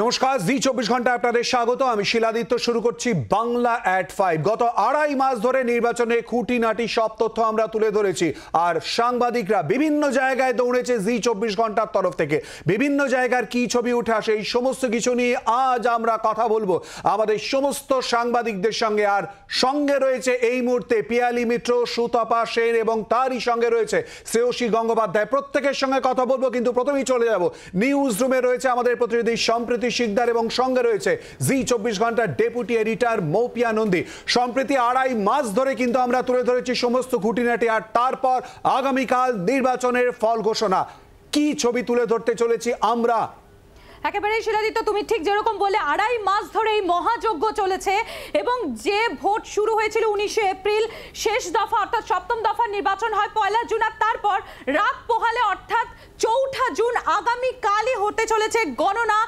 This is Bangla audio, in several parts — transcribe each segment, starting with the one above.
নমস্কার, জি 24 ঘন্টা আপনাদের স্বাগত। আমি শিলাদিত্য। শুরু করছি বাংলা অ্যাট 5। গত আড়াই মাস ধরে নির্বাচনের খুঁটিনাটি সব তথ্য আমরা তুলে ধরেছি, আর সাংবাদিকরা বিভিন্ন জায়গায় দৌড়েছে জি 24 ঘন্টার তরফ থেকে। বিভিন্ন জায়গার কি ছবি উঠে আসে, এই সমস্ত কিছু নিয়ে আজ আমরা কথা বলবো আমাদের সমস্ত সাংবাদিকদের সঙ্গে। আর সঙ্গে রয়েছে এই মুহূর্তে পিয়ালি মিত্র, সুতপা সেন এবং তারই সঙ্গে রয়েছে শ্রেয়সী গঙ্গোপাধ্যায়। প্রত্যেকের সঙ্গে কথা বলবো, কিন্তু প্রথমেই চলে যাব নিউজ রুমে। রয়েছে আমাদের প্রতিনিধি সম্প্রীতি শিকদার এবং সঙ্গে রয়েছে জি 24 ঘন্টার ডেপুটি এডিটর মৌপিয়া নন্দী। সম্প্রীতি, আড়াই মাস ধরে কিন্তু আমরা তুলে ধরেছি সমস্ত খুঁটিনাটি, আর তারপর আগামীকাল নির্বাচনের ফল ঘোষণা। কি ছবি তুলে ধরতে চলেছি আমরা? একেবারেই শিলাদিত্য, তুমি ঠিক যেরকম বলে আড়াই মাস ধরে এই মহাযজ্ঞ চলেছে এবং যে ভোট শুরু হয়েছিল 19শে এপ্রিল, শেষ দফা অর্থাৎ সপ্তম দফার নির্বাচন হয় 1 জুন, আর তারপর রাত পোহালে অর্থাৎ 4 জুন আগামীকালই হতে চলেছে গণনা।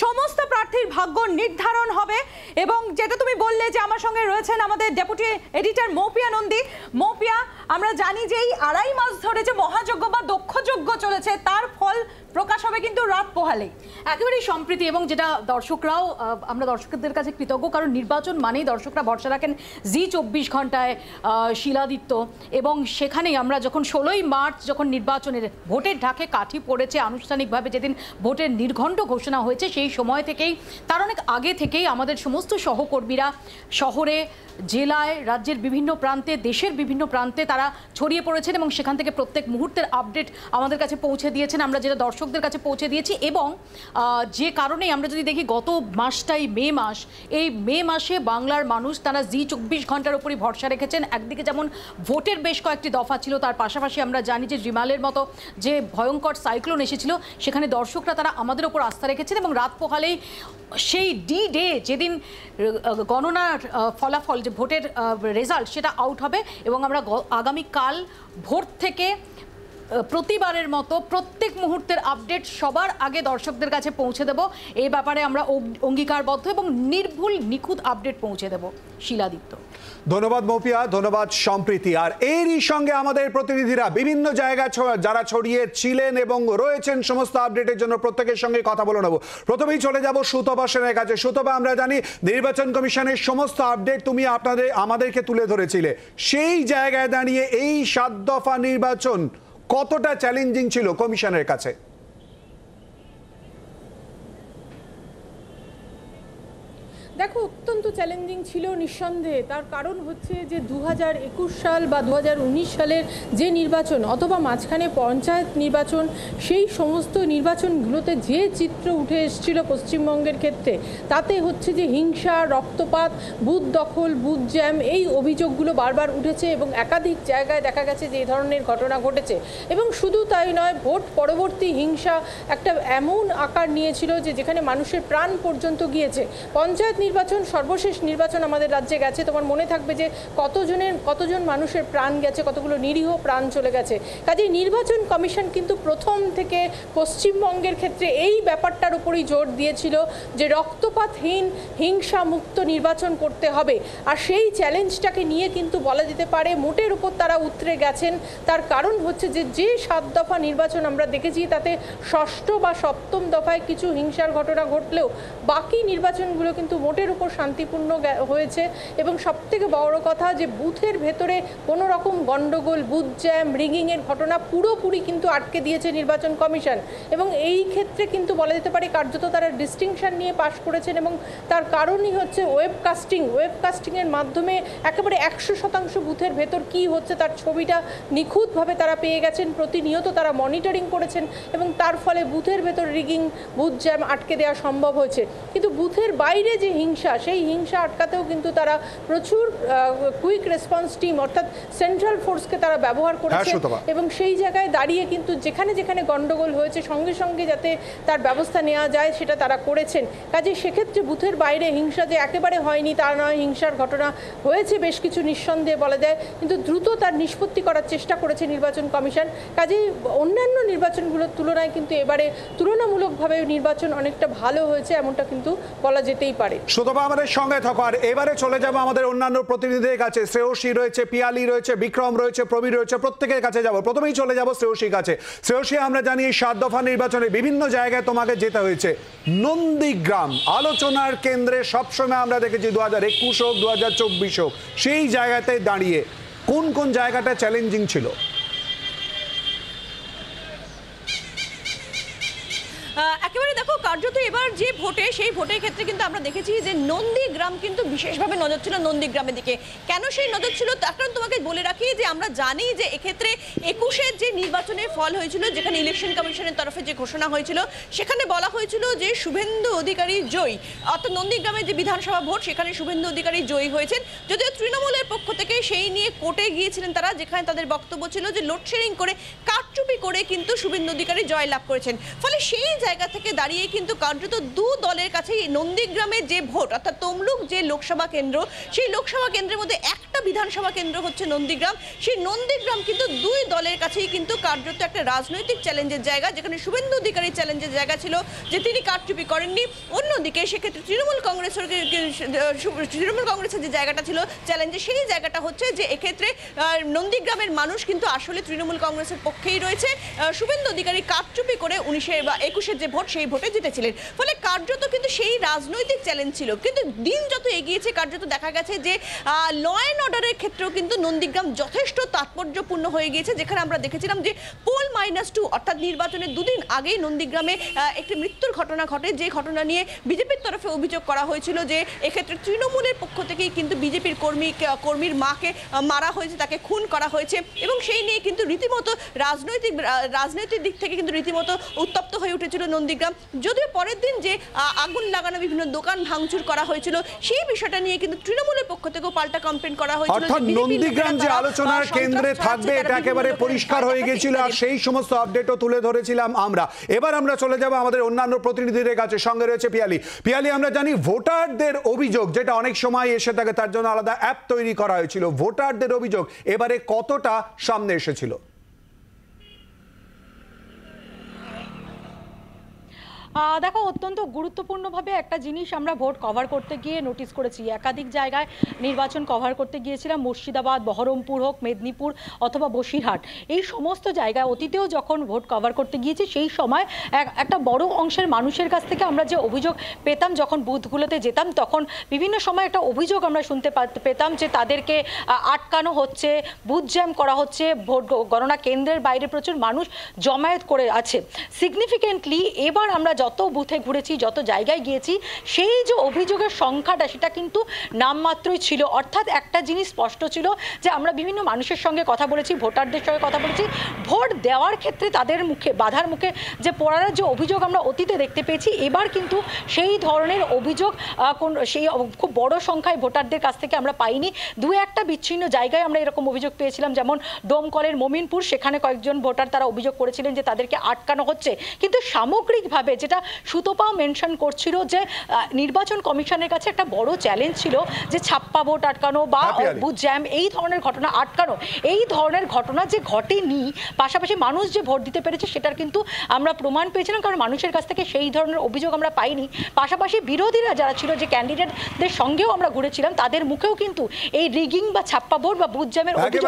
সমস্ত প্রার্থীর ভাগ্য নির্ধারণ হবে। এবং যেটা তুমি বললে যে আমার সঙ্গে রয়েছেন আমাদের ডেপুটি এডিটর মৌপিয়া নন্দী। মৌপিয়া, আমরা জানি যে এই আড়াই মাস ধরে যে মহাযজ্ঞ বা দক্ষযজ্ঞ চলেছে তার ফল প্রকাশ হবে কিন্তু রাত পোহালেই। একেবারেই সম্প্রীতি, এবং যেটা দর্শকরাও, আমরা দর্শকদের কাছে কৃতজ্ঞ, কারণ নির্বাচন মানেই দর্শকরা ভরসা রাখেন জি 24 ঘন্টায় শিলাদিত্য। এবং সেখানেই আমরা যখন 16ই মার্চ যখন নির্বাচনের ভোটের ঢাকে কাঠি পড়েছে আনুষ্ঠানিকভাবে, যেদিন ভোটের নির্ঘণ্ট ঘোষণা হয়েছে, সেই সময় থেকেই, তার অনেক আগে থেকেই আমাদের সমস্ত সহকর্মীরা শহরে, জেলায়, রাজ্যের বিভিন্ন প্রান্তে, দেশের বিভিন্ন প্রান্তে তারা ছড়িয়ে পড়েছেন এবং সেখান থেকে প্রত্যেক মুহূর্তের আপডেট আমাদের কাছে পৌঁছে দিয়েছেন, আমরা যেটা দর্শকদের কাছে পৌঁছে দিয়েছি। এবং যে কারণেই আমরা যদি দেখি গত মাসটাই মে মাস, এই মে মাসে বাংলার মানুষ তারা জি 24 ঘন্টার উপরই ভরসা রেখেছেন। একদিকে যেমন ভোটের বেশ কয়েকটি দফা ছিল, তার পাশাপাশি আমরা জানি যে রিমালের মতো যে ভয়ঙ্কর সাইক্লোন এসেছিল, সেখানে দর্শকরা তারা আমাদের ওপর আস্থা রেখেছেন। এবং রাত পোহালেই সেই ডি ডে, যেদিন গণনার ফলাফল, যে ভোটের রেজাল্ট, সেটা আউট হবে। এবং আমরা আগামীকাল ভোর থেকে প্রতিবারের মতো প্রত্যেক মুহূর্তের আপডেট সবার আগে দর্শকদের কাছে পৌঁছে দেব। এই ব্যাপারে আমরা অঙ্গীকারবদ্ধ এবং নির্ভুল নিখুঁত আপডেট পৌঁছে দেব। শিলাদিত্য, ধন্যবাদ মৌপিয়া, ধন্যবাদ সম্প্রীতি। আর এরই সঙ্গে আমাদের প্রতিনিধিরা বিভিন্ন জায়গায় যারা ছড়িয়ে ছিলেন এবং রয়েছেন সমস্ত আপডেটের জন্য প্রত্যেকের সঙ্গে কথা বলে নেব। প্রথমেই চলে যাব সুতপা সেনের কাছে। সুতপা, আমরা জানি নির্বাচন কমিশনের সমস্ত আপডেট তুমি আমাদেরকে তুলে ধরেছিলে। সেই জায়গায় দাঁড়িয়ে এই 7 দফা নির্বাচন কতটা চ্যালেঞ্জিং ছিল কমিশনের কাছে? দেখো, অত্যন্ত চ্যালেঞ্জিং ছিল নিঃসন্দেহে। তার কারণ হচ্ছে যে 2021 সাল বা 2019 সালের যে নির্বাচন, অথবা মাঝখানে পঞ্চায়েত নির্বাচন, সেই সমস্ত নির্বাচনগুলোতে যে চিত্র উঠে এসেছিল পশ্চিমবঙ্গের ক্ষেত্রে, তাতে হচ্ছে যে হিংসা, রক্তপাত, বুথ দখল, বুথ জ্যাম, এই অভিযোগগুলো বারবার উঠেছে এবং একাধিক জায়গায় দেখা গেছে যে এই ধরনের ঘটনা ঘটেছে। এবং শুধু তাই নয়, ভোট পরবর্তী হিংসা একটা এমন আকার নিয়েছিল যে যেখানে মানুষের প্রাণ পর্যন্ত গিয়েছে। পঞ্চায়েত নির্বাচন সর্বশেষ নির্বাচন আমাদের রাজ্যে গেছে, তোমার মনে থাকবে যে কতজন মানুষের প্রাণ গেছে, কতগুলো নিরীহ প্রাণ চলে গেছে। কাজেই নির্বাচন কমিশন কিন্তু প্রথম থেকে পশ্চিমবঙ্গের ক্ষেত্রে এই ব্যাপারটার উপরই জোর দিয়েছিল যে রক্তপাতহীন, হিংসা মুক্ত নির্বাচন করতে হবে। আর সেই চ্যালেঞ্জটাকে নিয়ে কিন্তু বলা যেতে পারে মোটের উপর তারা উতরে গেছেন। তার কারণ হচ্ছে যে 7 দফা নির্বাচন আমরা দেখেছি, তাতে ষষ্ঠ বা সপ্তম দফায় কিছু হিংসার ঘটনা ঘটলেও বাকি নির্বাচনগুলো কিন্তু মোটের উপর শান্তিপূর্ণ হয়েছে। এবং সবথেকে বড় কথা যে বুথের ভেতরে কোনো রকম গন্ডগোল, বুথ জ্যাম, রিগিংয়ের ঘটনা পুরোপুরি কিন্তু আটকে দিয়েছে নির্বাচন কমিশন। এবং এই ক্ষেত্রে কিন্তু বলা যেতে পারে কার্যত তারা ডিস্টিংশন নিয়ে পাশ করেছেন। এবং তার কারণই হচ্ছে ওয়েবকাস্টিংয়ের মাধ্যমে একেবারে 100% বুথের ভেতর কি হচ্ছে তার ছবিটা নিখুঁতভাবে তারা পেয়ে গেছেন। প্রতিনিয়ত তারা মনিটরিং করেছেন এবং তার ফলে বুথের ভেতর রিগিং, বুথ জ্যাম আটকে দেওয়া সম্ভব হয়েছে। কিন্তু বুথের বাইরে যে হিংসা, সেই হিংসা আটকাতেও কিন্তু তারা প্রচুর কুইক রেসপন্স টিম অর্থাৎ সেন্ট্রাল ফোর্সকে তারা ব্যবহার করেছে। এবং সেই জায়গায় দাঁড়িয়ে কিন্তু যেখানে যেখানে গন্ডগোল হয়েছে সঙ্গে সঙ্গে যাতে তার ব্যবস্থা নেওয়া যায় সেটা তারা করেছেন। কাজে সেক্ষেত্রে বুথের বাইরে হিংসা যে একেবারে হয়নি তা নয়, হিংসার ঘটনা হয়েছে বেশ কিছু, নিঃসন্দেহে বলা যায়, কিন্তু দ্রুত তার নিষ্পত্তি করার চেষ্টা করেছে নির্বাচন কমিশন। কাজেই অন্যান্য নির্বাচনগুলোর তুলনায় কিন্তু এবারে তুলনামূলকভাবে নির্বাচন অনেকটা ভালো হয়েছে, এমনটা কিন্তু বলা যেতেই পারে। সুতপা আমাদের সঙ্গে থাকো। আর এবারে চলে যাবো আমাদের অন্যান্য প্রতিনিধিদের কাছে। শ্রেয়সী রয়েছে, পিয়ালি রয়েছে, বিক্রম রয়েছে, প্রবীর রয়েছে, প্রত্যেকের কাছে যাব। প্রথমেই চলে যাব শ্রেয়সীর কাছে। শ্রেয়সী, আমরা জানি 7 দফা নির্বাচনে বিভিন্ন জায়গায় তোমাকে যেতে হয়েছে। নন্দীগ্রাম আলোচনার কেন্দ্রে সবসময় আমরা দেখেছি, 2021 হোক 2024 হোক, সেই জায়গাতে দাঁড়িয়ে কোন কোন জায়গাটা চ্যালেঞ্জিং ছিল? একেবারে দেখো, কার্যত এবার যে ভোটে, সেই ভোটের ক্ষেত্রে কিন্তু আমরা দেখেছি যে নন্দীগ্রাম কিন্তু বিশেষভাবে নজর ছিল নন্দীগ্রামের দিকে। কেন সেই নজর ছিল তার কারণ তোমাকে বলে রাখি যে আমরা জানি যে এক্ষেত্রে 21-এর যে নির্বাচনের ফল হয়েছিল, যেখানে ইলেকশন কমিশনের তরফে যে ঘোষণা হয়েছিল, সেখানে বলা হয়েছিল যে শুভেন্দু অধিকারী জয়ী। অর্থাৎ নন্দীগ্রামের যে বিধানসভা ভোট, সেখানে শুভেন্দু অধিকারী জয়ী হয়েছেন। যদিও তৃণমূলের পক্ষ থেকে সেই নিয়ে কোর্টে গিয়েছিলেন তারা, যেখানে তাদের বক্তব্য ছিল যে লোডশেডিং করে, কারচুপি করে কিন্তু শুভেন্দু অধিকারী জয়লাভ করেছেন। ফলে সেই জায়গা থেকে দাঁড়িয়ে কিন্তু কার্যত দু দলের কাছেই নন্দীগ্রামের যে ভোট, অর্থাৎ তমলুক যে লোকসভা কেন্দ্র, সেই লোকসভা কেন্দ্রের মধ্যে একটা বিধানসভা কেন্দ্র হচ্ছে নন্দীগ্রাম। সেই নন্দীগ্রাম কিন্তু দুই দলের কাছেই কিন্তু কার্যত একটা রাজনৈতিক চ্যালেঞ্জের জায়গা, যেখানে শুভেন্দু অধিকারী চ্যালেঞ্জের জায়গা ছিল যে তিনি কারচুপি করেননি। অন্যদিকে সেক্ষেত্রে তৃণমূল কংগ্রেসের যে জায়গাটা ছিল চ্যালেঞ্জে, সেই জায়গাটা হচ্ছে যে এক্ষেত্রে নন্দীগ্রামের মানুষ কিন্তু আসলে তৃণমূল কংগ্রেসের পক্ষেই রয়েছে। শুভেন্দু অধিকারী কারচুপি করে 19 বা 21-এর যে ভোট, সেই ভোটে জিতেছিলেন। ফলে কার্যত কিন্তু সেই রাজনৈতিক চ্যালেঞ্জ ছিল। কিন্তু দিন যত এগিয়েছে, কার্যত দেখা গেছে যে ল অ্যান্ড অর্ডারের ক্ষেত্রেও কিন্তু নন্দীগ্রাম যথেষ্ট তাৎপর্যপূর্ণ হয়ে গিয়েছে, যেখানে আমরা দেখেছিলাম যে পোল -2 অর্থাৎ নির্বাচনের দুদিন আগেই নন্দীগ্রামে একটি মৃত্যুর ঘটনা ঘটে, যে ঘটনা নিয়ে বিজেপির তরফে অভিযোগ করা হয়েছিল যে এক্ষেত্রে তৃণমূলের পক্ষ থেকেই কিন্তু বিজেপির কর্মীর মাকে মারা হয়েছে, তাকে খুন করা হয়েছে। এবং সেই নিয়ে কিন্তু রীতিমতো রাজনৈতিক দিক থেকে কিন্তু রীতিমতো উত্তপ্ত হয়ে উঠেছিল নন্দীগ্রাম। যদিও পরের দিন যে আগুন লাগানো বিভিন্ন দোকান ভাঙচুর করা হয়েছিল, সেই বিষয়টা নিয়ে কিন্তু তৃণমূলের পক্ষ থেকেও পাল্টা কমপ্লেন করা হয়েছিল। অর্থাৎ নন্দীগ্রাম যে আলোচনার কেন্দ্রে থাকবে, এটা একেবারে পরিষ্কার হয়ে গিয়েছিল, আর সেই সমস্ত আপডেটও তুলে ধরেছিলাম আমরা। এবার আমরা চলে যাব আমাদের অন্যান্য প্রতিনিধিদের কাছে। সঙ্গে রয়েছে পিয়ালি। পিয়ালি, আমরা জানি ভোটারদের অভিযোগ, যেটা অনেক সময় এসে থাকে, তার জন্য আলাদা অ্যাপ তৈরি করা হয়েছিল। ভোটারদের অভিযোগ এবারে কতটা সামনে এসেছিল? দেখো, অত্যন্ত গুরুত্বপূর্ণভাবে একটা জিনিস আমরা ভোট কভার করতে গিয়ে নোটিস করেছি। একাধিক জায়গায় নির্বাচন কভার করতে গিয়েছিলাম, মুর্শিদাবাদ, বহরমপুর হোক, মেদিনীপুর অথবা বসিরহাট, এই সমস্ত জায়গায় অতীতেও যখন ভোট কভার করতে গিয়েছি, সেই সময় একটা বড় অংশের মানুষের কাছ থেকে আমরা যে অভিযোগ পেতাম, যখন বুথগুলোতে যেতাম, তখন বিভিন্ন সময় একটা অভিযোগ আমরা শুনতে পেতাম যে তাদেরকে আটকানো হচ্ছে, বুথ জ্যাম করা হচ্ছে, ভোট গণনা কেন্দ্রের বাইরে প্রচুর মানুষ জমায়েত করে আছে। সিগনিফিকেন্টলি এবার আমরা যত বুথে ঘুরেছি, যত জায়গায় গিয়েছি, সেই যে অভিযোগের সংখ্যাটা, সেটা কিন্তু নামমাত্রই ছিল। অর্থাৎ একটা জিনিস স্পষ্ট ছিল যে আমরা বিভিন্ন মানুষের সঙ্গে কথা বলেছি, ভোটারদের সঙ্গে কথা বলেছি, ভোট দেওয়ার ক্ষেত্রে তাদের মুখে, বাধার মুখে যে পড়ার যে অভিযোগ আমরা অতীতে দেখতে পেয়েছি, এবার কিন্তু সেই ধরনের অভিযোগ সেই খুব বড় সংখ্যায় ভোটারদের কাছ থেকে আমরা পাইনি। দু একটা বিচ্ছিন্ন জায়গায় আমরা এরকম অভিযোগ পেয়েছিলাম, যেমন ডোমকলের মমিনপুর, সেখানে কয়েকজন ভোটার তারা অভিযোগ করেছিলেন যে তাদেরকে আটকানো হচ্ছে। কিন্তু সামগ্রিকভাবে যেটা সুতপাও মেনশন করছিল যে নির্বাচন কমিশনের কাছে একটা বড় চ্যালেঞ্জ ছিল যে ছাপ্পা ভোট আটকানো বা বুথ জ্যাম, এই ধরনের ঘটনা আটকানো। এই ধরনের ঘটনা যে ঘটেনি, পাশাপাশি মানুষ যে ভোট দিতে পেরেছে, সেটার কিন্তু আমরা প্রমাণ পেয়েছিলাম, কারণ মানুষের কাছ থেকে সেই ধরনের অভিযোগ আমরা পাইনি। পাশাপাশি বিরোধীরা যারা ছিল, যে ক্যান্ডিডেটদের সঙ্গেও আমরা ঘুরেছিলাম, তাদের মুখেও কিন্তু এই রিগিং বা ছাপ্পা ভোট বা বুথ জ্যামের অভিযোগ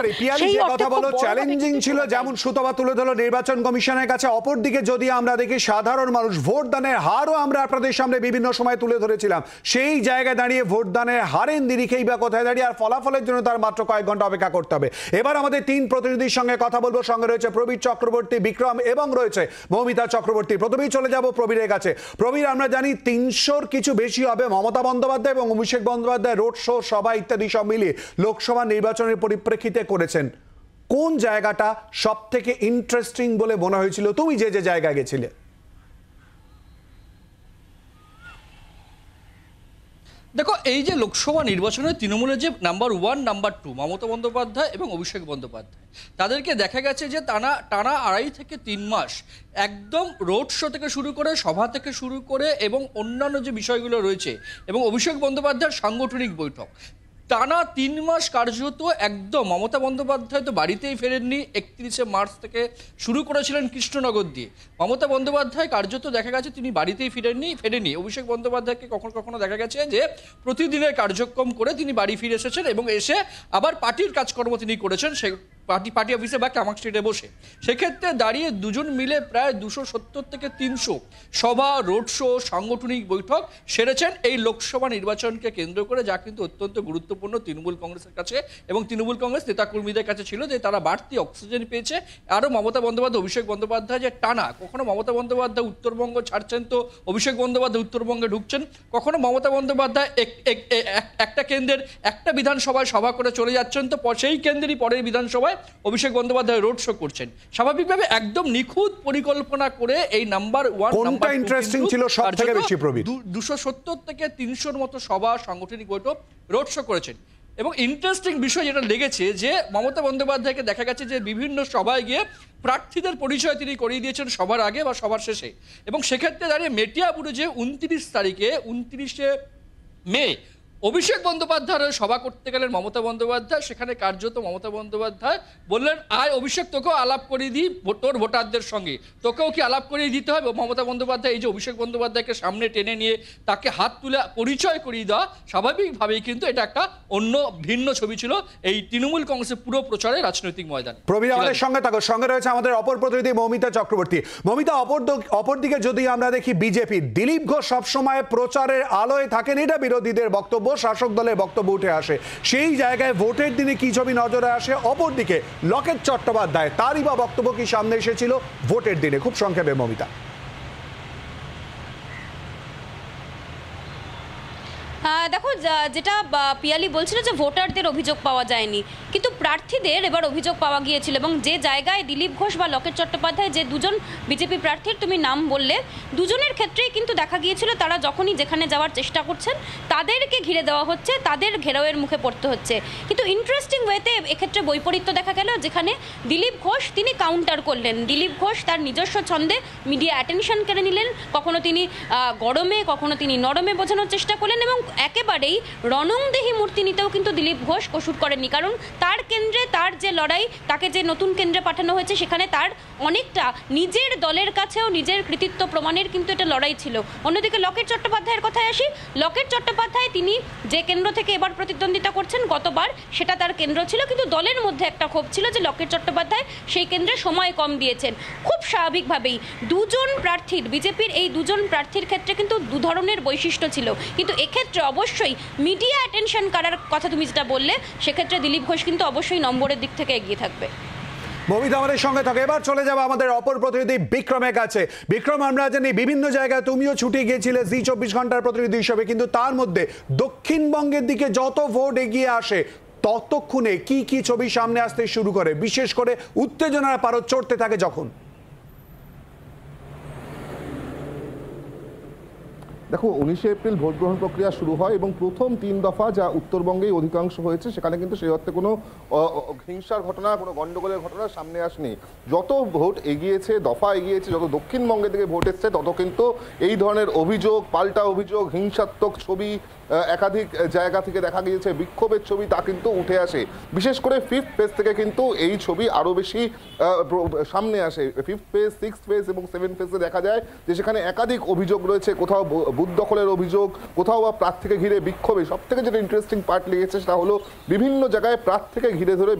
চ্যালেঞ্জিং ছিল, যেমন সুতপা তুলে ধরলো নির্বাচন কমিশনের কাছে। অপরদিকে যদি আমরা দেখি সাধারণ মানুষ, ভোটদানের হারও আমরা আপনাদের সামনে বিভিন্ন সময় তুলে ধরেছিলাম। সেই জায়গায় দাঁড়িয়ে ভোটদানের হারের নিরিখেই বা কোথায় দাঁড়িয়ে, আর ফলাফলের জন্য তার মাত্র কয়েক ঘন্টা অপেক্ষা করতে হবে। এবার আমাদের তিন প্রতিনিধির সঙ্গে কথা বলবো। সঙ্গে রয়েছে প্রবীর চক্রবর্তী, বিক্রম এবং রয়েছে মৌমিতা চক্রবর্তী। প্রথমেই চলে যাব প্রবীরের কাছে। প্রবীর, আমরা জানি 300-র কিছু বেশি হবে মমতা বন্দ্যোপাধ্যায় এবং অভিষেক বন্দ্যোপাধ্যায় রোড শো, সভা ইত্যাদি সব মিলিয়ে লোকসভা নির্বাচনের পরিপ্রেক্ষিতে করেছেন। কোন জায়গাটা সব থেকে ইন্টারেস্টিং বলে মনে হয়েছিল তুমি যে যে জায়গায় গেছিলে? দেখো, এই যে লোকসভা নির্বাচনে তৃণমূলের যে নাম্বার 1, নাম্বার 2 মমতা বন্দ্যোপাধ্যায় এবং অভিষেক বন্দ্যোপাধ্যায়, তাদেরকে দেখা গেছে যে টানা 2.5 থেকে 3 মাস একদম রোড শো থেকে শুরু করে, সভা থেকে শুরু করে এবং অন্যান্য যে বিষয়গুলো রয়েছে, এবং অভিষেক বন্দ্যোপাধ্যায়ের সাংগঠনিক বৈঠক, টানা 3 মাস কার্যত একদম মমতা বন্দ্যোপাধ্যায় তো বাড়িতেই ফেরেননি। 31শে মার্চ থেকে শুরু করেছিলেন কৃষ্ণনগর দিয়ে। মমতা বন্দ্যোপাধ্যায় কার্যত দেখা গেছে তিনি বাড়িতেই ফেরেনি। অভিষেক বন্দ্যোপাধ্যায়কে কখনো কখনো দেখা গেছে যে প্রতিদিনের কার্যক্রম করে তিনি বাড়ি ফিরে এসেছেন এবং এসে আবার পার্টির কাজকর্ম তিনি করেছেন সে পার্টি অফিসে বা কামাক স্ট্রিটে বসে। সেক্ষেত্রে দাঁড়িয়ে দুজন মিলে প্রায় 270 থেকে 300 সভা, রোড শো, সাংগঠনিক বৈঠক সেরেছেন এই লোকসভা নির্বাচনকে কেন্দ্র করে, যা কিন্তু অত্যন্ত গুরুত্বপূর্ণ তৃণমূল কংগ্রেসের কাছে এবং তৃণমূল কংগ্রেস নেতাকর্মীদের কাছে ছিল যে তারা বাড়তি অক্সিজেন পেয়েছে। আরও মমতা বন্দ্যোপাধ্যায়, অভিষেক বন্দ্যোপাধ্যায় যে টানা, কখনো মমতা বন্দ্যোপাধ্যায় উত্তরবঙ্গ ছাড়ছেন তো অভিষেক বন্দ্যোপাধ্যায় উত্তরবঙ্গে ঢুকছেন, কখনো মমতা বন্দ্যোপাধ্যায় একটা কেন্দ্রের একটা বিধানসভায় সভা করে চলে যাচ্ছেন তো সেই কেন্দ্রেরই পরের বিধানসভায় অভিষেক বন্দ্যোপাধ্যায় রোড শো করছেন। স্বাভাবিকভাবে একদম নিখুঁত পরিকল্পনা করে এই নাম্বার 1 কোনটা ইন্টারেস্টিং ছিল সবথেকে বেশি প্রবীর? 270 থেকে 300-র মতো সভা, সাংগঠনিক বৈঠক, রোড শো করেছেন। এবং ইন্টারেস্টিং বিষয় যেটা লেগেছে যে মমতা বন্দ্যোপাধ্যায়কে দেখা গেছে যে বিভিন্ন সভায় গিয়ে প্রার্থীদের পরিচয় তিনি করিয়ে দিয়েছেন সবার আগে বা সবার শেষে। এবং সেক্ষেত্রে দাঁড়িয়ে মেটিয়াবুরুজে 29শে মে অভিষেক বন্দ্যোপাধ্যায়ের সভা করতে গেলেন মমতা বন্দ্যোপাধ্যায়। সেখানে কার্যত মমতা বন্দ্যোপাধ্যায় বললেন, আয় অভিষেক, তোকেও আলাপ করিয়ে দিই তোর ভোটারদের সঙ্গে, তোকেও কি আলাপ করিয়ে দিতে হবে। মমতা বন্দ্যোপাধ্যায় এই যে অভিষেক বন্দ্যোপাধ্যায়কে সামনে টেনে নিয়ে তাকে হাত তুলে পরিচয় করিয়ে দেওয়া, স্বাভাবিকভাবেই কিন্তু এটা একটা অন্য ভিন্ন ছবি ছিল এই তৃণমূল কংগ্রেসের পুরো প্রচারে রাজনৈতিক ময়দান। প্রবীর আমাদের সঙ্গে থাকো, সঙ্গে রয়েছে আমাদের অপর প্রতিনিধি মৌমিতা চক্রবর্তী। মৌমিতা, অপরদিকে যদি আমরা দেখি বিজেপি, দিলীপ ঘোষ সবসময় প্রচারের আলোয় থাকেন, এটা বিরোধীদের বক্তব্য, শাসক দলের বক্তব্য উঠে আসে। সেই জায়গায় ভোটের দিনে কি ছবি নজরে আসে? অপরদিকে লকেট চট্টোপাধ্যায়, তারই বা বক্তব্য কি সামনে এসেছিল ভোটের দিনে? খুব সংক্ষেপে মৌমিতা। দেখো, যেটা পিয়ালি বলছিল যে ভোটারদের অভিযোগ পাওয়া যায়নি, কিন্তু প্রার্থীদের এবার অভিযোগ পাওয়া গিয়েছিল। এবং যে জায়গায় দিলীপ ঘোষ বা লকেট চট্টোপাধ্যায়, যে দুজন বিজেপি প্রার্থীর তুমি নাম বললে, দুজনের ক্ষেত্রেই কিন্তু দেখা গিয়েছিল তারা যখনই যেখানে যাওয়ার চেষ্টা করছেন তাদেরকে ঘিরে দেওয়া হচ্ছে, তাদের ঘেরাওয়ের মুখে পড়তে হচ্ছে। কিন্তু ইন্টারেস্টিং ওয়েতে এক্ষেত্রে বৈপরীত্য দেখা গেল, যেখানে দিলীপ ঘোষ তিনি কাউন্টার করলেন। দিলীপ ঘোষ তার নিজস্ব ছন্দে মিডিয়া অ্যাটেনশন কেড়ে নিলেন, কখনো তিনি গরমে কখনো তিনি নরমে বোঝানোর চেষ্টা করলেন এবং একেবারেই রণংদেহী মূর্তি নিতেও কিন্তু দিলীপ ঘোষ কসুর করেননি। কারণ তার কেন্দ্রে তার যে লড়াই, তাকে যে নতুন কেন্দ্রে পাঠানো হয়েছে সেখানে তার অনেকটা নিজের দলের কাছেও নিজের কৃতিত্ব প্রমাণের কিন্তু এটা লড়াই ছিল। অন্যদিকে লকেট চট্টোপাধ্যায়ের কথায় আসি, লকেট চট্টোপাধ্যায় তিনি যে কেন্দ্র থেকে এবার প্রতিদ্বন্দ্বিতা করছেন, গতবার সেটা তার কেন্দ্র ছিল, কিন্তু দলের মধ্যে একটা ক্ষোভ ছিল যে লকেট চট্টোপাধ্যায় সেই কেন্দ্রে সময় কম দিয়েছেন। খুব স্বাভাবিকভাবেই দুজন প্রার্থীর, বিজেপির এই দুজন প্রার্থীর ক্ষেত্রে কিন্তু দু ধরনের বৈশিষ্ট্য ছিল। কিন্তু এক্ষেত্রে অবশ্যই মিডিয়া অ্যাটেনশন করার কথা তুমি যেটা বললে, সেক্ষেত্রে দিলীপ ঘোষ কিন্তু অবশ্যই নম্বরের দিক থেকে এগিয়ে থাকবে। মৌমিতা আমাদের সঙ্গে থাকে। এবার চলে যাবো আমাদের অপর প্রতিনিধি বিক্রমের কাছে। বিক্রম, আমরা জানি বিভিন্ন জায়গায় তুমিও ছুটে গিয়েছিলে জি 24 ঘন্টার প্রতিনিধি হিসেবে, কিন্তু তার মধ্যে দক্ষিণবঙ্গের দিকে যত ভোট এগিয়ে আসে ততক্ষণে কি কি ছবি সামনে আসতে শুরু করে, বিশেষ করে উত্তেজনার পারদ চড়তে থাকে যখন? দেখো, 19শে এপ্রিল ভোট গ্রহণ প্রক্রিয়া শুরু হয় এবং প্রথম 3 দফা যা উত্তরবঙ্গেই অধিকাংশ হয়েছে, সেখানে কিন্তু সেই অর্থে কোনো হিংসার ঘটনা, কোনো গণ্ডগোলের ঘটনা সামনে আসেনি। যত ভোট এগিয়েছে, দফা এগিয়েছে, যত দক্ষিণবঙ্গের দিকে ভোট এসছে, তত কিন্তু এই ধরনের অভিযোগ, পাল্টা অভিযোগ, হিংসাত্মক ছবি একাধিক জায়গা থেকে দেখা গিয়েছে, বিক্ষোভের ছবি তা কিন্তু উঠে আসে। বিশেষ করে 5th ফেজ থেকে কিন্তু এই ছবি আরও বেশি সামনে আসে। 5th ফেজ, 6th ফেজ এবং 7th ফেজে দেখা যায় যে সেখানে একাধিক অভিযোগ রয়েছে, কোথাও বুথ দখলের অভিযোগ, কোথাও বা প্রার্থীকে ঘিরে বিক্ষোভে। সব থেকে যেটা ইন্টারেস্টিং পার্ট লেগেছে সেটা হলো বিভিন্ন জায়গায় প্রার্থীকে ঘিরে ধরে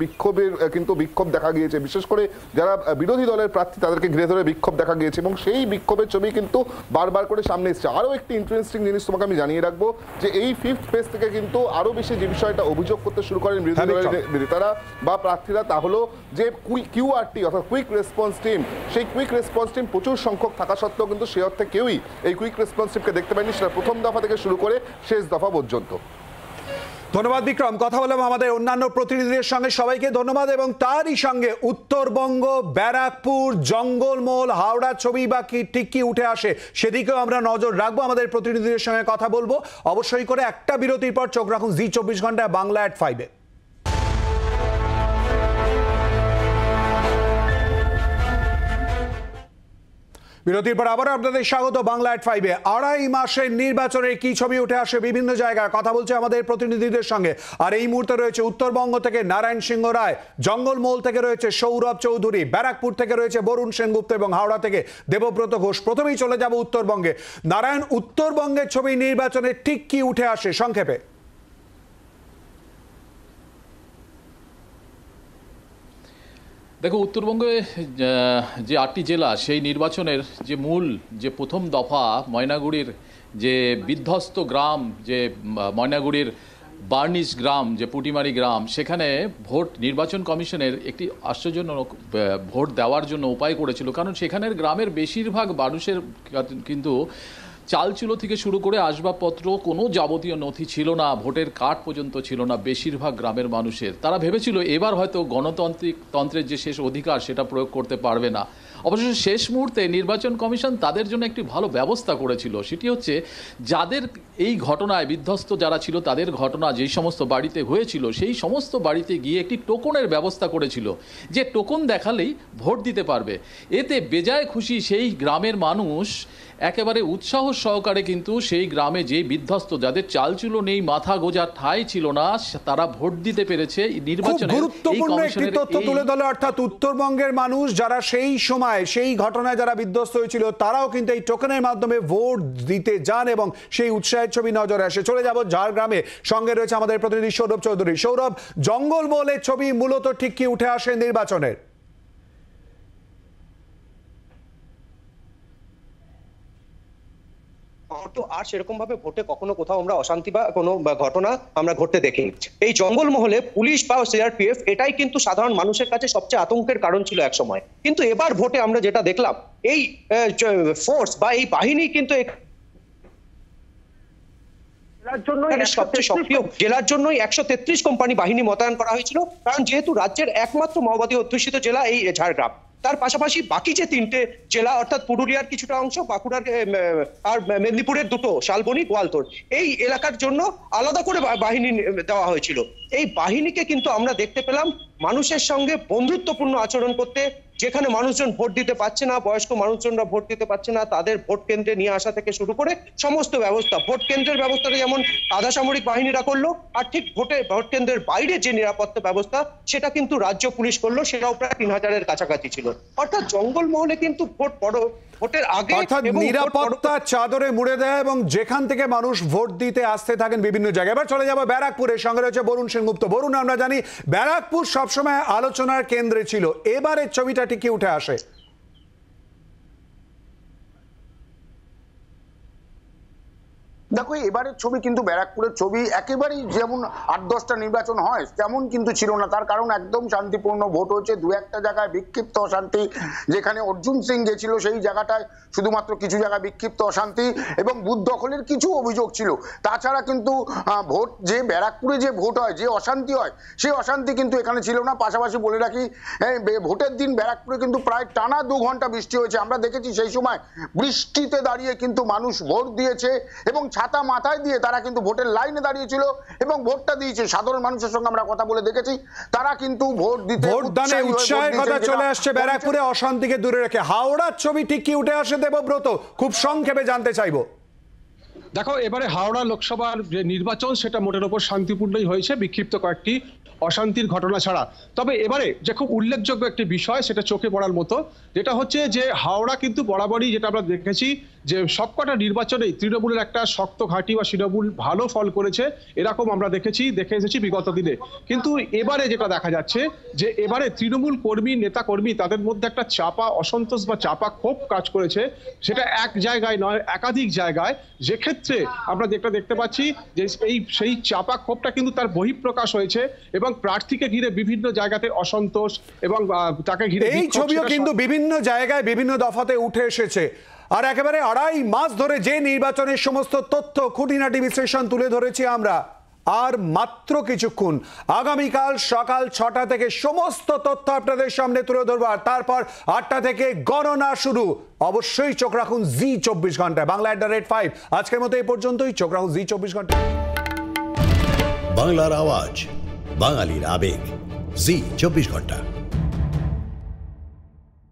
বিক্ষোভ দেখা গিয়েছে। বিশেষ করে যারা বিরোধী দলের প্রার্থী তাদেরকে ঘিরে ধরে বিক্ষোভ দেখা গিয়েছে এবং সেই বিক্ষোভের ছবি কিন্তু বারবার করে সামনে এসেছে। আরও একটি ইন্টারেস্টিং জিনিস তোমাকে আমি জানিয়ে রাখবো যে এই 5th ফেজ থেকে কিন্তু আরও বেশি যে বিষয়টা অভিযোগ করতে শুরু করেন বিরোধী দলের নেতারা বা প্রার্থীরা, তা হলো যে কিউআরটি অর্থাৎ কুইক রেসপন্স টিম, সেই কুইক রেসপন্স টিম প্রচুর সংখ্যক থাকা সত্ত্বেও কিন্তু সে অর্থে কেউই এই কুইক রেসপন্স টিমকে দেখতে পায়নি, সেটা প্রথম দফা থেকে শুরু করে শেষ দফা পর্যন্ত। ধন্যবাদ বিক্রম। কথা বললাম আমাদের অন্যান্য প্রতিনিধিদের সঙ্গে, সবাইকে ধন্যবাদ। এবং তারই সঙ্গে উত্তরবঙ্গ, ব্যারাকপুর, জঙ্গলমহল, হাওড়ার ছবি বা কি ঠিক কি উঠে আসে সেদিকেও আমরা নজর রাখবো, আমাদের প্রতিনিধিদের সঙ্গে কথা বলবো। অবশ্যই করে একটা বিরতির পর চোখ রাখুন জি 24 ঘন্টায় বাংলা @ 5-এ। বিরতির পর আবার আপনাদের স্বাগত বাংলা এট 5-এ। আড়াই মাসের নির্বাচনের কি ছবি উঠে আসে বিভিন্ন জায়গায়, কথা বলছে আমাদের প্রতিনিধিদের সঙ্গে। আর এই মুহূর্তে রয়েছে উত্তরবঙ্গ থেকে নারায়ণ সিংহ রায়, জঙ্গলমহল থেকে রয়েছে সৌরভ চৌধুরী, ব্যারাকপুর থেকে রয়েছে বরুণ সেনগুপ্ত এবং হাওড়া থেকে দেবব্রত ঘোষ। প্রথমেই চলে যাব উত্তরবঙ্গে। নারায়ণ, উত্তরবঙ্গের ছবি নির্বাচনের ঠিক কি উঠে আসে সংক্ষেপে? দেখো, উত্তরবঙ্গে যে 8টি জেলা, সেই নির্বাচনের যে মূল যে প্রথম দফা ময়নাগুড়ির যে বিধ্বস্ত গ্রাম, যে ময়নাগুড়ির বার্নিশ গ্রাম, যে পুটিমারি গ্রাম, সেখানে ভোট নির্বাচন কমিশনের একটি আশ্চর্যজনক ভোট দেওয়ার জন্য উপায় করেছিল। কারণ সেখানের গ্রামের বেশিরভাগ মানুষের কিন্তু চালচুলো থেকে শুরু করে আসবাবপত্র, কোনো যাবতীয় নথি ছিল না, ভোটের কার্ড পর্যন্ত ছিল না বেশিরভাগ গ্রামের মানুষের। তারা ভেবেছিল এবার হয়তো গণতন্ত্রের যে শেষ অধিকার সেটা প্রয়োগ করতে পারবে না। অবশ্য শেষ মুহূর্তে নির্বাচন কমিশন তাদের জন্য একটি ভালো ব্যবস্থা করেছিল। সেটি হচ্ছে, যাদের এই ঘটনায় বিধ্বস্ত যারা ছিল, তাদের ঘটনা যেই সমস্ত বাড়িতে হয়েছিল, সেই সমস্ত বাড়িতে গিয়ে একটি টোকনের ব্যবস্থা করেছিল, যে টোকন দেখালেই ভোট দিতে পারবে। এতে বেজায় খুশি সেই গ্রামের মানুষ, একেবারে উৎসাহ সহকারে কিন্তু সেই গ্রামে যে বিধ্বস্ত, যাদের চালচুলো নেই, মাথা গোজার ঠাঁই ছিল না, তারা ভোট দিতে পেরেছে। নির্বাচনে গুরুত্বপূর্ণ একটি তথ্য তুলে ধরল, অর্থাৎ উত্তরবঙ্গের মানুষ যারা সেই সময় সেই ঘটনায় যারা বিধ্বস্ত হয়েছিল, তারাও কিন্তু এই টোকেনের মাধ্যমে ভোট দিতে যান এবং সেই উৎসাহের ছবি নজরে আসে। চলে যাব ঝাড়গ্রামে, সঙ্গে রয়েছে আমাদের প্রতিনিধি সৌরভ চৌধুরী। সৌরভ, জঙ্গলমহলের ছবি মূলত ঠিক কি উঠে আসে নির্বাচনের? আর সেরকম ভাবে ভোটে কখনো কোথাও আমরা অশান্তি বা কোনো ঘটনা আমরা ঘটতে দেখিনি। এই জঙ্গলমহলে পুলিশ বা সিআরপিএফ, এটাই কিন্তু সাধারণ মানুষের কাছে সবচেয়ে আতঙ্কের কারণ ছিল এক সময়। কিন্তু এবার ভোটে আমরা যেটা দেখলাম, এই ফোর্স বা এই বাহিনী কিন্তু সবচেয়ে সক্রিয়, জেলার জন্যই 133 কোম্পানি বাহিনী মোতায়েন করা হয়েছিল। কারণ যেহেতু রাজ্যের একমাত্র মাওবাদী অধ্যুষিত জেলা এই ঝাড়গ্রাম, তার পাশাপাশি বাকি যে 3টে জেলা, অর্থাৎ পুরুলিয়ার কিছুটা অংশ, বাঁকুড়ার আর মেদিনীপুরের 2টো, শালবনী, গোয়ালতোড়, এই এলাকার জন্য আলাদা করে বাহিনী দেওয়া হয়েছিল। এই বাহিনীকে কিন্তু আমরা দেখতে পেলাম মানুষের সঙ্গে বন্ধুত্বপূর্ণ আচরণ করতে। যেখানে মানুষজন ভোট দিতে পারছে না, বয়স্ক মানুষজনরা ভোট দিতে পারছে না, তাদের ভোট কেন্দ্রে নিয়ে আসা থেকে শুরু করে সমস্ত ব্যবস্থা, ভোট কেন্দ্রের ব্যবস্থাটা যেমন আধা সামরিক বাহিনীরা করলো, আর ঠিক ভোট কেন্দ্রের বাইরে যে নিরাপত্তা ব্যবস্থা, সেটা কিন্তু রাজ্য পুলিশ করলো। সেটাও প্রায় 3000-এর কাছাকাছি ছিল। অর্থাৎ জঙ্গলমহলে কিন্তু ভোটের আগে নিরাপত্তা চাদরে মুড়ে দেয় এবং যেখান থেকে মানুষ ভোট দিতে আসতে থাকেন বিভিন্ন জায়গায়। এবার চলে যাবো ব্যারাকপুরের, সঙ্গে রয়েছে বরুণ সেনগুপ্ত। বরুণ, আমরা জানি ব্যারাকপুর সবসময় আলোচনার কেন্দ্রে ছিল, এবারের ছবিটা ঠিক কি উঠে আসে? দেখো, এবারের ছবি কিন্তু ব্যারাকপুরের ছবি একেবারেই যেমন 8-10টা নির্বাচন হয় তেমন কিন্তু ছিল না। তার কারণ একদম শান্তিপূর্ণ ভোট হয়েছে। 2-1টা জায়গায় বিক্ষিপ্ত অশান্তি, যেখানে অর্জুন সিং গেছিল সেই জায়গাটায় শুধুমাত্র কিছু জায়গায় বিক্ষিপ্ত অশান্তি এবং বুথ দখলের কিছু অভিযোগ ছিল। তাছাড়া কিন্তু ভোট, যে ব্যারাকপুরে যে ভোট হয়, যে অশান্তি হয়, সেই অশান্তি কিন্তু এখানে ছিল না। পাশাপাশি বলে রাখি, ভোটের দিন ব্যারাকপুরে কিন্তু প্রায় টানা 2 ঘন্টা বৃষ্টি হয়েছে। আমরা দেখেছি সেই সময় বৃষ্টিতে দাঁড়িয়ে কিন্তু মানুষ ভোট দিয়েছে এবং ছাতা মাথায় দিয়ে তারা কিন্তু ভোটের লাইনে দাঁড়িয়েছিল এবং ভোটটা দিয়েছে। সাধারণ মানুষের সঙ্গে আমরা কথা বলে দেখেছি, তারা কিন্তু ভোট দিতে ভোটদানে উৎসাহের কথা চলে আসছে ব্যারাকপুরে, অশান্তিকে দূরে রেখে। হাওড়ার ছবি ঠিক কি উঠে আসে দেবব্রত? খুব সংক্ষেপে জানতে চাইবো। দেখো, এবারে হাওড়া লোকসভার যে নির্বাচন, সেটা মোটের ওপর শান্তিপূর্ণই হয়েছে, বিক্ষিপ্ত কয়েকটি অশান্তির ঘটনা ছাড়া। তবে এবারে যে খুব উল্লেখযোগ্য একটি বিষয়, সেটা চোখে পড়ার মতো, যেটা হচ্ছে যে হাওড়া কিন্তু বরাবরই, যেটা আমরা দেখেছি, যে সবকটা নির্বাচনেই তৃণমূলের একটা শক্ত ঘাঁটি বা তৃণমূল ভালো ফল করেছে, এরকম আমরা দেখে এসেছি বিগত দিনে। কিন্তু এবারে যেটা দেখা যাচ্ছে, যে এবারে তৃণমূল কর্মী, নেতা কর্মী, তাদের মধ্যে একটা চাপা অসন্তোষ বা চাপা ক্ষোভ কাজ করেছে। সেটা এক জায়গায় নয়, একাধিক জায়গায়, যেক্ষেত্রে আমরা যেটা দেখতে পাচ্ছি যে সেই চাপা ক্ষোভটা কিন্তু তার বহিঃপ্রকাশ হয়েছে এবং প্রার্থীকে ঘিরে বিভিন্ন জায়গাতে অসন্তোষ এবং তাকে ঘিরে এই ছবিও কিন্তু বিভিন্ন জায়গায় বিভিন্ন দফাতে উঠে এসেছে। আর একেবারে 2.5 মাস ধরে যে নির্বাচনের সমস্ত তথ্য, খুঁটিনাটি বিশ্লেষণ তুলে ধরেছি আমরা, আর মাত্র কিছুক্ষণ, আগামীকাল সকাল 6টা থেকে সমস্ত তথ্য আপনাদের সামনে তুলে ধরবো। আর তারপর 8টা থেকে গণনা শুরু। অবশ্যই চোখ রাখুন জি 24 ঘন্টায়। বাংলা @5 আজকের মতো এই পর্যন্তই। চোখ রাখুন জি 24 ঘন্টায়। বাংলার আওয়াজ, বাঙালির আবেগ, জি 24 ঘন্টা।